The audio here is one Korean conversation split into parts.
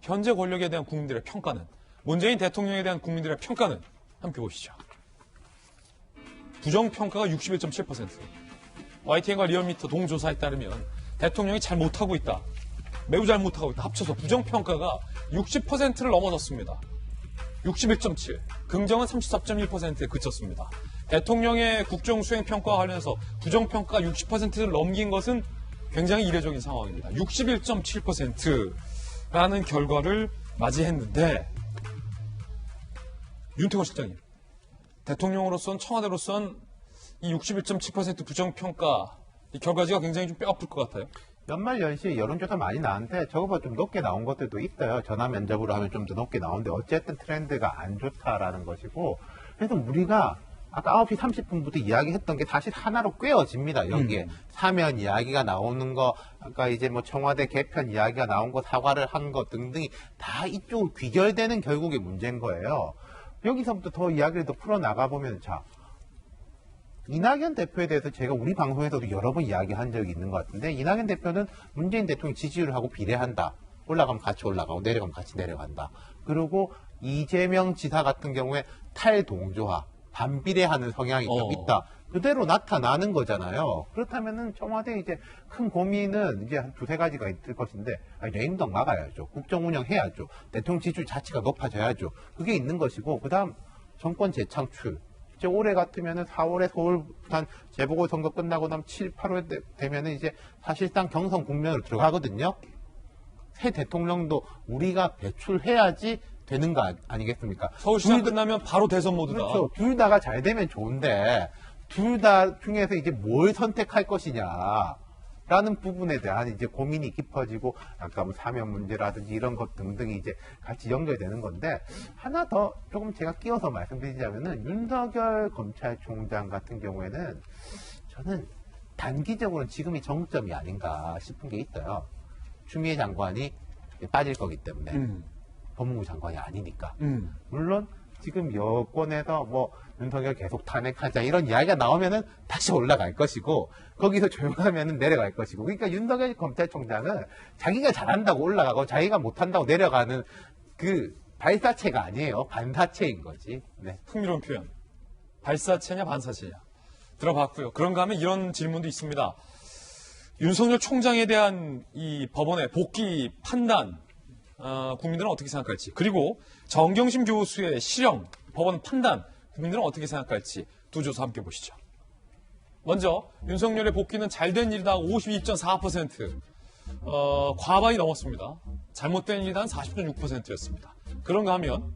현재 권력에 대한 국민들의 평가는, 문재인 대통령에 대한 국민들의 평가는 함께 보시죠. 부정평가가 61.7%. YTN과 리얼미터 동조사에 따르면 대통령이 잘 못하고 있다, 매우 잘 못하고 있다 합쳐서 부정평가가 60%를 넘어섰습니다. 61.7, 긍정은 34.1%에 그쳤습니다. 대통령의 국정수행평가와 관련해서 부정평가가 60%를 넘긴 것은 굉장히 이례적인 상황입니다. 61.7%라는 결과를 맞이했는데, 윤태호 실장님, 대통령으로선, 청와대로선 이 61.7% 부정평가, 이 결과지가 굉장히 좀 뼈아플 것 같아요. 연말 연시에 여론조사 많이 나왔는데 저거보다 좀 높게 나온 것들도 있어요. 전화 면접으로 하면 좀 더 높게 나오는데 어쨌든 트렌드가 안 좋다라는 것이고, 그래서 우리가 아까 9시 30분부터 이야기했던 게 사실 하나로 꿰어집니다. 여기에 사면 이야기가 나오는 거, 아까 이제 뭐 청와대 개편 이야기가 나온 거, 사과를 한 거 등등이 다 이쪽으로 귀결되는 결국의 문제인 거예요. 여기서부터 더 이야기를 더 풀어나가 보면, 자, 이낙연 대표에 대해서 제가 우리 방송에서도 여러 번 이야기한 적이 있는 것 같은데, 이낙연 대표는 문재인 대통령 지지율을 하고 비례한다. 올라가면 같이 올라가고 내려가면 같이 내려간다. 그리고 이재명 지사 같은 경우에 탈동조화, 반비례하는 성향이 좀 있다. 그대로 나타나는 거잖아요. 그렇다면은 청와대 이제 큰 고민은 이제 한 두세 가지가 있을 것인데, 레임덕 막아야죠. 국정 운영해야죠. 대통령 지지율 자체가 높아져야죠. 그게 있는 것이고, 그 다음 정권 재창출. 이제 올해 같으면은 4월에 서울, 부산 재보궐선거 끝나고 나면 7, 8월 되면은 이제 사실상 경선 국면으로 들어가거든요. 새 대통령도 우리가 배출해야지 되는 거 아니겠습니까? 서울시장 끝나면 바로 대선 모드다. 그렇죠. 둘 다가 잘 되면 좋은데, 둘 다 중에서 이제 뭘 선택할 것이냐. 라는 부분에 대한 이제 고민이 깊어지고, 아까 뭐 사면 문제라든지 이런 것 등등이 이제 같이 연결되는 건데, 하나 더 조금 제가 끼워서 말씀드리자면은, 윤석열 검찰총장 같은 경우에는 저는 단기적으로는 지금이 정점이 아닌가 싶은 게 있어요. 추미애 장관이 빠질 거기 때문에. 법무부 장관이 아니니까. 물론 지금 여권에서 뭐 윤석열 계속 탄핵하자 이런 이야기가 나오면은 다시 올라갈 것이고, 거기서 조용하면은 내려갈 것이고. 그러니까 윤석열 검찰총장은 자기가 잘한다고 올라가고 자기가 못한다고 내려가는 그 발사체가 아니에요. 반사체인 거지. 네. 흥미로운 표현. 발사체냐 반사체냐. 들어봤고요. 그런가 하면 이런 질문도 있습니다. 윤석열 총장에 대한 이 법원의 복귀 판단, 국민들은 어떻게 생각할지, 그리고 정경심 교수의 실형, 법원 판단, 국민들은 어떻게 생각할지 두 조사 함께 보시죠. 먼저 윤석열의 복귀는 잘된 일이다 52.4%, 과반이 넘었습니다. 잘못된 일이다 40.6%였습니다. 그런가 하면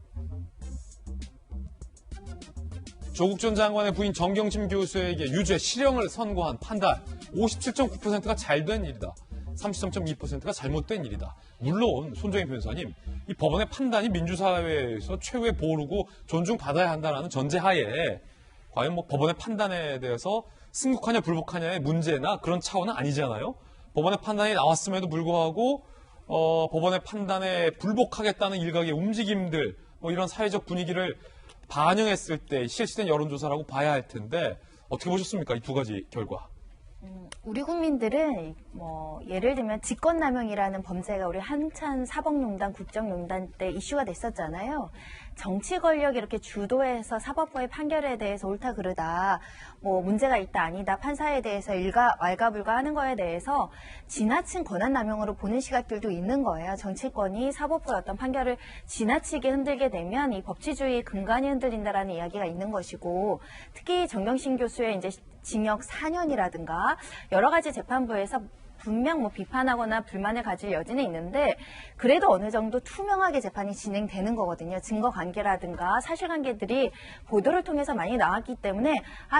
조국 전 장관의 부인 정경심 교수에게 유죄, 실형을 선고한 판단 57.9%가 잘된 일이다, 33.2%가 잘못된 일이다. 물론 손정희 변호사님, 이 법원의 판단이 민주사회에서 최후의 보루고 존중받아야 한다는 전제하에 과연 뭐 법원의 판단에 대해서 승복하냐 불복하냐의 문제나 그런 차원은 아니잖아요. 법원의 판단이 나왔음에도 불구하고 법원의 판단에 불복하겠다는 일각의 움직임들, 뭐 이런 사회적 분위기를 반영했을 때 실시된 여론조사라고 봐야 할 텐데, 어떻게 보셨습니까? 이 두 가지 결과. 우리 국민들은 예를 들면 직권남용이라는 범죄가 우리 한참 사법농단, 국정농단 때 이슈가 됐었잖아요. 정치 권력이 이렇게 주도해서 사법부의 판결에 대해서 옳다 그르다, 뭐 문제가 있다 아니다, 판사에 대해서 왈가불가하는 거에 대해서 지나친 권한남용으로 보는 시각들도 있는 거예요. 정치권이 사법부의 어떤 판결을 지나치게 흔들게 되면 이 법치주의의 근간이 흔들린다라는 이야기가 있는 것이고, 특히 정경심 교수의 이제 징역 4년이라든가 여러 가지 재판부에서 분명 뭐 비판하거나 불만을 가질 여지는 있는데, 그래도 어느 정도 투명하게 재판이 진행되는 거거든요. 증거 관계라든가 사실관계들이 보도를 통해서 많이 나왔기 때문에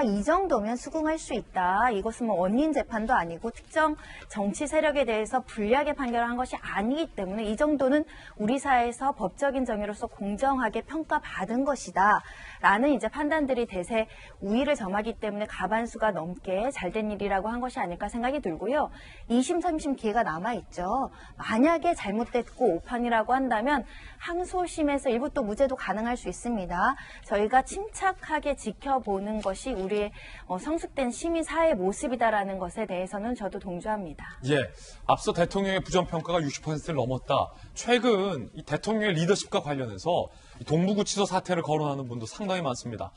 이 정도면 수긍할 수 있다. 이것은 뭐 원인 재판도 아니고 특정 정치 세력에 대해서 불리하게 판결한 것이 아니기 때문에 이 정도는 우리 사회에서 법적인 정의로서 공정하게 평가받은 것이다. 라는 이제 판단들이 대세 우위를 점하기 때문에 가반수가 넘게 잘된 일이라고 한 것이 아닐까 생각이 들고요. 2심, 3심 기회가 남아있죠. 만약에 잘못됐고 오판이라고 한다면 항소심에서 일부 또 무죄도 가능할 수 있습니다. 저희가 침착하게 지켜보는 것이 우리의 성숙된 시민사회의 모습이다라는 것에 대해서는 저도 동조합니다. 예, 앞서 대통령의 부정평가가 60%를 넘었다. 최근 이 대통령의 리더십과 관련해서 동부구치소 사태를 거론하는 분도 상당히 많습니다.